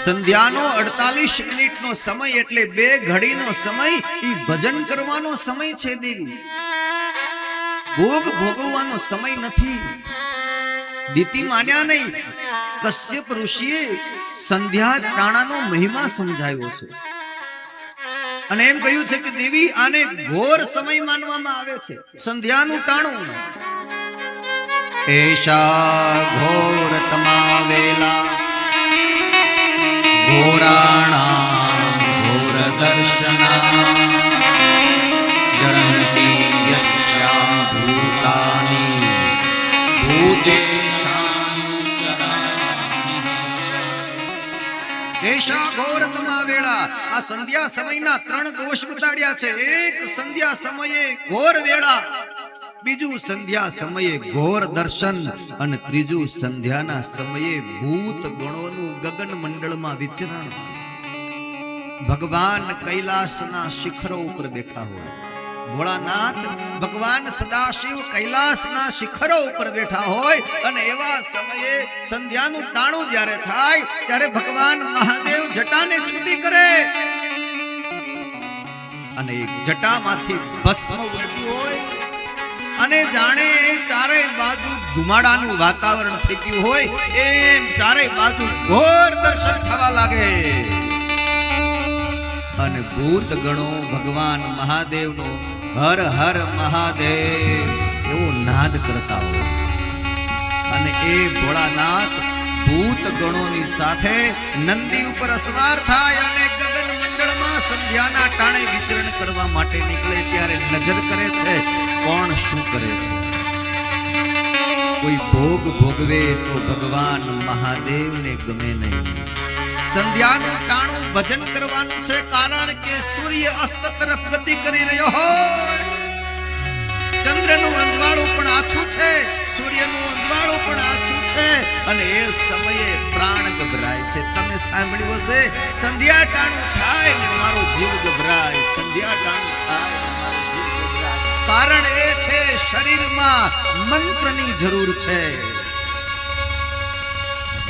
સંધ્યાનો 48 મિનિટનો સમય એટલે 2 ઘડીનો સમય ઈ ભજન કરવાનો સમય છે દેવી, ભોગ ભોગવવાનો સમય નથી. દીતિ માન્યા નહીં. કશ્યપ ઋષિએ સંધ્યા ટાણાનો મહિમા સમજાવ્યો છે અને એમ કહ્યું છે કે દેવી આને ઘોર સમય માનવામાં આવે છે. સંધ્યાનું ટાણું એશા ઘોર તમાવેલા ઘોરાણા ઘોર દર્શના જરંતી યસ્યા ભૂતાની ભૂતેશાની એશા ઘોર તમાવેલા. આ સંધ્યા સમયના 3 દોષ બતાડ્યા છે. એક સંધ્યા સમયે ઘોર વેળા, બીજું સંધ્યા સમયે ઘોર દર્શન અને ત્રીજું સંધ્યાના સમયે ભૂત ગણોનું ગગન મંડળમાં વિચરણ. ભગવાન કૈલાસના શિખરો ઉપર બેઠા હોય, ભોળાનાથ ભગવાન સદાશિવ કૈલાસના શિખરો ઉપર બેઠા હોય અને એવા સમયે સંધ્યાનું ટાણું જ્યારે થાય ત્યારે ભગવાન મહાદેવ જટાને છૂટી કરે અને એક જટામાંથી ભસ્મ ઉડતું હોય અને જાણે ચારે બાજુ ધુમાડાનું વાતાવરણ થઈ ગયું હોય એમ ચારે બાજુ ઘોર દર્શન થવા લાગે અને ભૂત ગણો ભગવાન મહાદેવનો હર હર મહાદેવ એવો નાદ કરતા હોય અને એ ભોળાનાથ ભૂત ગણોની સાથે નંદી ઉપર અસવાર થાય અને ગગન મંડળમાં સંધ્યાના ટાણે વિચરણ કરવા માટે નીકળે ત્યારે નજર કરે છે કોણ શું કરે છે. કોઈ ભોગ ભોગવે તો ભગવાન મહાદેવને ગમે નહીં. સંધ્યાનું ટાણું ભજન કરવાનું છે કારણ કે સૂર્ય અસ્ત તરફ ગતિ કરી રહ્યો હોય, ચંદ્રનું અંજવાળું પણ આછું છે, સૂર્યનું અંજવાળું પણ આછું છે અને એ સમયે પ્રાણ ગભરાય છે. તમે સાંભળ્યું હશે સંધ્યા ટાણું થાય ને મારો જીવ ગભરાય. સંધ્યા ટાણું થાય કારણ એ છે શરીરમાં મંત્રની જરૂર છે.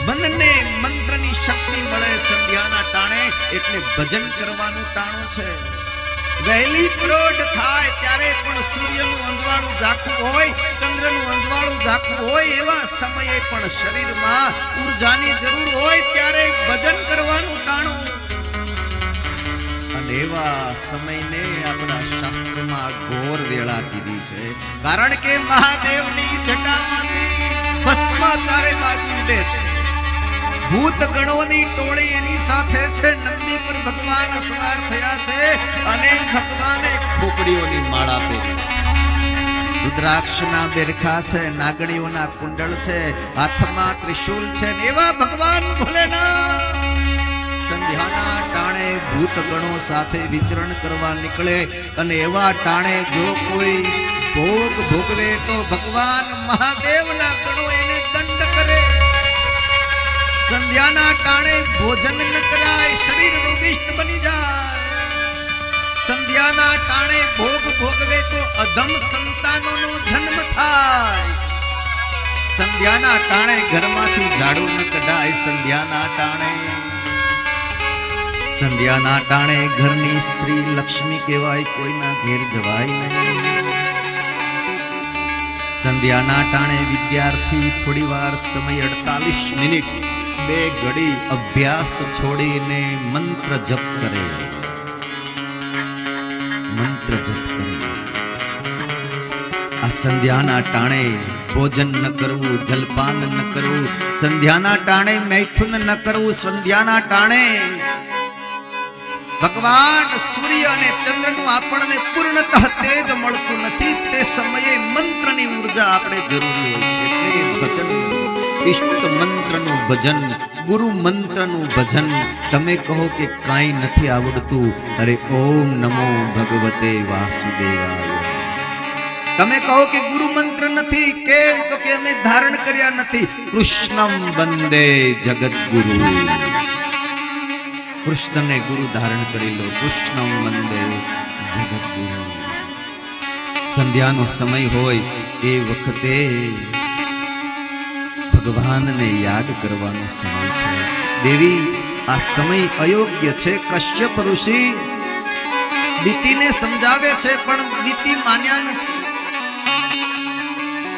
મનને મંત્રની શક્તિ મળે સંધ્યાના ટાણે એટલે ભજન કરવાનું ટાણું છે. વહેલી પરોઢ થાય ત્યારે પણ સૂર્યનું અંજવાળું ઝાંખું હોય, ચંદ્રનું અંજવાળું ઝાંખું હોય એવા સમયે પણ શરીરમાં ઊર્જાની જરૂર હોય ત્યારે ભજન કરવાનું ટાણું. અને એવા સમયને આપણા શાસ્ત્રમાં ઘોર વેળા કીધી છે કારણ કે મહાદેવની જટામાંથી ભસ્મ ચારે બાજુ ઉડે છે. ભૂત ગણોની ટોળી એની સાથે છે. નંદી પર ભગવાન સવાર થયા છે અને ભગવાને ખોપડીઓની માળા પહેરી, રુદ્રાક્ષના બેરખા છે, નાગણીઓના કુંડળ છે, હાથમાં ત્રિશૂલ છે. એવા ભગવાન ભોલેનાથ સંધ્યાના ટાણે ભૂત ગણો સાથે વિચરણ કરવા નીકળે અને એવા ટાણે જો કોઈ ભોગ ભોગવે તો ભગવાન મહાદેવના ગણો એને દંડ કરે. સંધ્યાના ટાણે ભોજન ન કરાય, શરીર રોગિષ્ટ બની જાય. સંધ્યાના ટાણે ભોગ ભોગવે તો અધમ સંતાનોનો જન્મ થાય. સંધ્યાના ટાણે ઘરમાંથી ઝાડુ ન કઢાય. સંધ્યાના ટાણે ઘરની સ્ત્રી લક્ષ્મી કહેવાય, કોઈના ઘેર જવાય નહીં. સંધ્યાના ટાણે વિદ્યાર્થી થોડી વાર સમય 48 મિનિટ 2 ઘડી અભ્યાસ છોડીને મંત્ર જપ કરે. આ સંધ્યાના ટાણે ભોજન ન કરવું, જલપાન ન કરવું, સંધ્યાના ટાણે મૈથુન ન કરવું. સંધ્યાના ટાણે ભગવાન સૂર્ય અને ચંદ્રનું આપણને પૂર્ણતઃ તેજ મળતું નથી. તે સમયે મંત્રની ઉર્જા આપણે જરૂરી હોય છે એટલે ભજન, ઇષ્ટ મંત્રનું ભજન, ગુરુ મંત્રનું ભજન. તમે કહો કે કાંઈ નથી આવડતું, અરે ઓમ નમો ભગવતે વાસુદેવાય. તમે કહો કે ગુરુ મંત્ર નથી, કેમ તો કે અમે ધારણ કર્યા નથી. કૃષ્ણમ વંદે જગદગુરુ, કૃષ્ણને ગુરુ ધારણ કરી લો. કૃષ્ણમ વંદે જગદગુરુ. સંધ્યાનો સમય હોય એ વખતે ભગવાનને યાદ કરવાનો સમય છે. દેવી આ સમય અયોગ્ય છે. કશ્યપ ઋષિ દીતિને સમજાવે છે પણ દીતિ માન્યા નથી.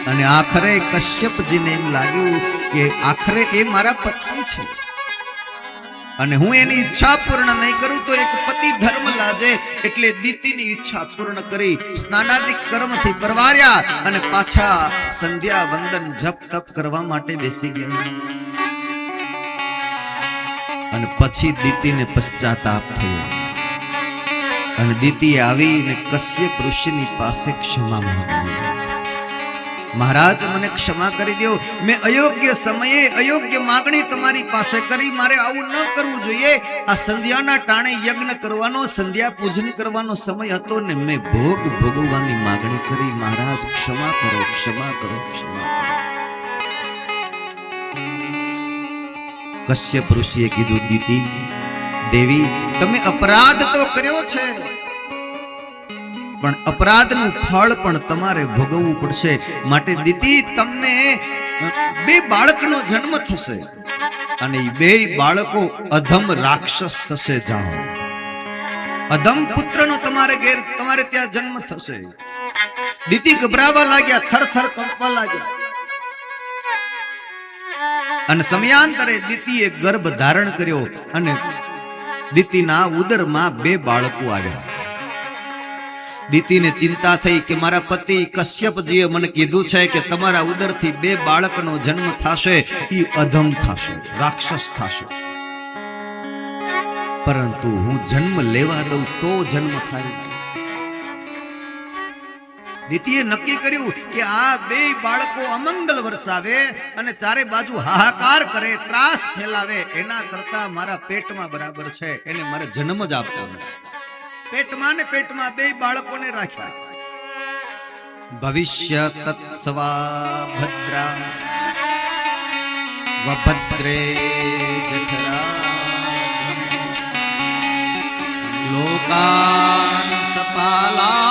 અને આખરે કશ્યપજીને એમ લાગ્યું કે આખરે એ મારા પત્ની છે અને હું એની ઈચ્છા પૂર્ણ નહીં કરું તો એક પતિ ધર્મ લાજે. એટલે દીતિની ઈચ્છા પૂર્ણ કરી સ્નાનાદિક કર્મથી પરવાર્યા અને પાછા સંધ્યા વંદન જપ તપ કરવા માટે બેસી ગયા. અને પછી દીતિને પશ્ચાતાપ થયો અને દીતિએ આવીને કશ્યપ ઋષિની પાસે ક્ષમા માંગી. મહારાજ, મને ક્ષમા કરી દો. મેં અયોગ્ય સમયે અયોગ્ય માગણી તમારી પાસે કરી. મારે આવું ન કરવું જોઈએ. આ સંધ્યાના ટાણે યજ્ઞ કરવાનો, સંધ્યા પૂજન કરવાનો સમય હતો ને મેં ભોગ ભોગવવાની માગણી કરી. મહારાજ ક્ષમા કરો, ક્ષમા કરો, ક્ષમા કરો. કશ્યપ ઋષિએ કીધું, દીતિ દેવી, તમે અપરાધ તો કર્યો છે પણ અપરાધનું ફળ પણ તમારે ભોગવવું પડશે. માટે દીતિ, તમને 2 બાળકનો જન્મ થશે અને એ 2 બાળકો અધમ રાક્ષસ થશે. જાણો, અધમ પુત્રનો તમારે ત્યાં જન્મ થશે. દીતિ ગભરાવા લાગ્યા, થરથર કંપવા લાગ્યા. અને સમયાંતરે દીતિએ ગર્ભ ધારણ કર્યો અને દીતિના ઉદરમાં 2 બાળકો આવ્યા. દીતિને ચિંતા થઈ કે મારા પતિ કશ્યપજીએ મને કીધું છે કે તમારા ઉદરથી 2 બાળકનો જન્મ થશે, એ અધમ થશે, રાક્ષસ થશે. પરંતુ હું જન્મ લેવા દઉં તો જન્મ થાય. દીતિએ નક્કી કર્યું કે આ 2 બાળકો અમંગલ વરસાવે અને ચારે બાજુ હાહાકાર કરે, ત્રાસ ફેલાવે, એના કરતા મારા પેટમાં બરાબર છે. એને મારે જન્મ જ આપવો. પેટમાં ને પેટમાં 2 બાળકોને રાખ્યા. ભવિષ્ય તત્સવા ભદ્રા વભદ્રે જઠરા લોકાન સપાલા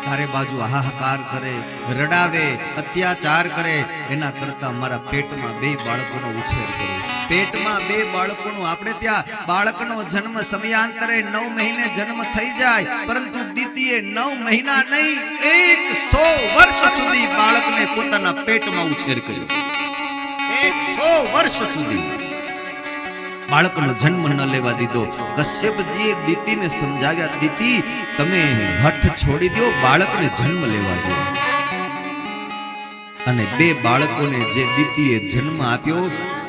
ચારે બાજુ હાહાકાર કરે, રડાવે, અત્યાચાર કરે, એના કરતા મારા પેટમાં 2 બાળકોનો ઉછેર કરો. પેટમાં 2 બાળકોનો, આપણે ત્યાં બાળકનો જન્મ સમયાંતરે 9 મહિને જન્મ થઈ જાય, પરંતુ દીતિએ 9 મહિના નહીં 100 વર્ષ સુધી બાળકને પોતાના પેટમાં ઉછેર કર્યો. 100 વર્ષ સુધી બાળકનો જન્મ ન લેવા દીધો. કશ્યપજીએ દીતિને સમજાવ્યા, દીતિ તમે હઠ છોડી દો, બાળકને જન્મ લેવા દો. અને 2 બાળકોને જે દીતિએ જન્મ આપ્યો,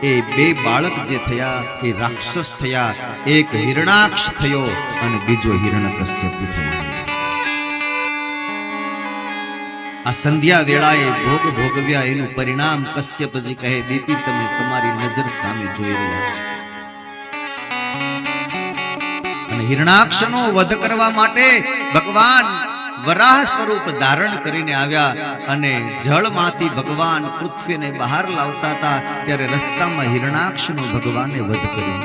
એ 2 બાળક જે થયા એ રાક્ષસ થયા. એક હિરણાક્ષ થયો અને બીજો હિરણ્યકશ્યપ થયો. આ સંધ્યા વેળાએ ભોગ ભોગવ્યા એનું પરિણામ કશ્યપજી કહે, દીતિ તમે તમારી નજર સામે જોઈ રહ્યા છો. અને હિરણાક્ષનો વધ કરવા માટે ભગવાન વરાહ સ્વરૂપ ધારણ કરીને આવ્યા અને જળમાંથી ભગવાન પૃથ્વીને બહાર લાવતા હતા. ત્યારે રસ્તામાં હિરણાક્ષનો ભગવાને વધ કર્યો.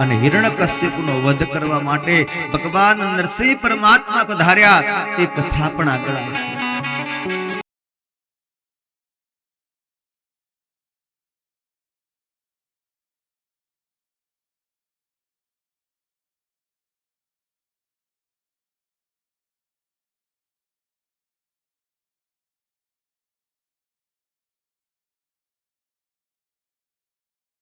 અને હિરણ્યકશ્યપનો વધ કરવા માટે ભગવાન નરસિંહ પરમાત્મા પધાર્યા. એ કથા પણ આગળ આવશે.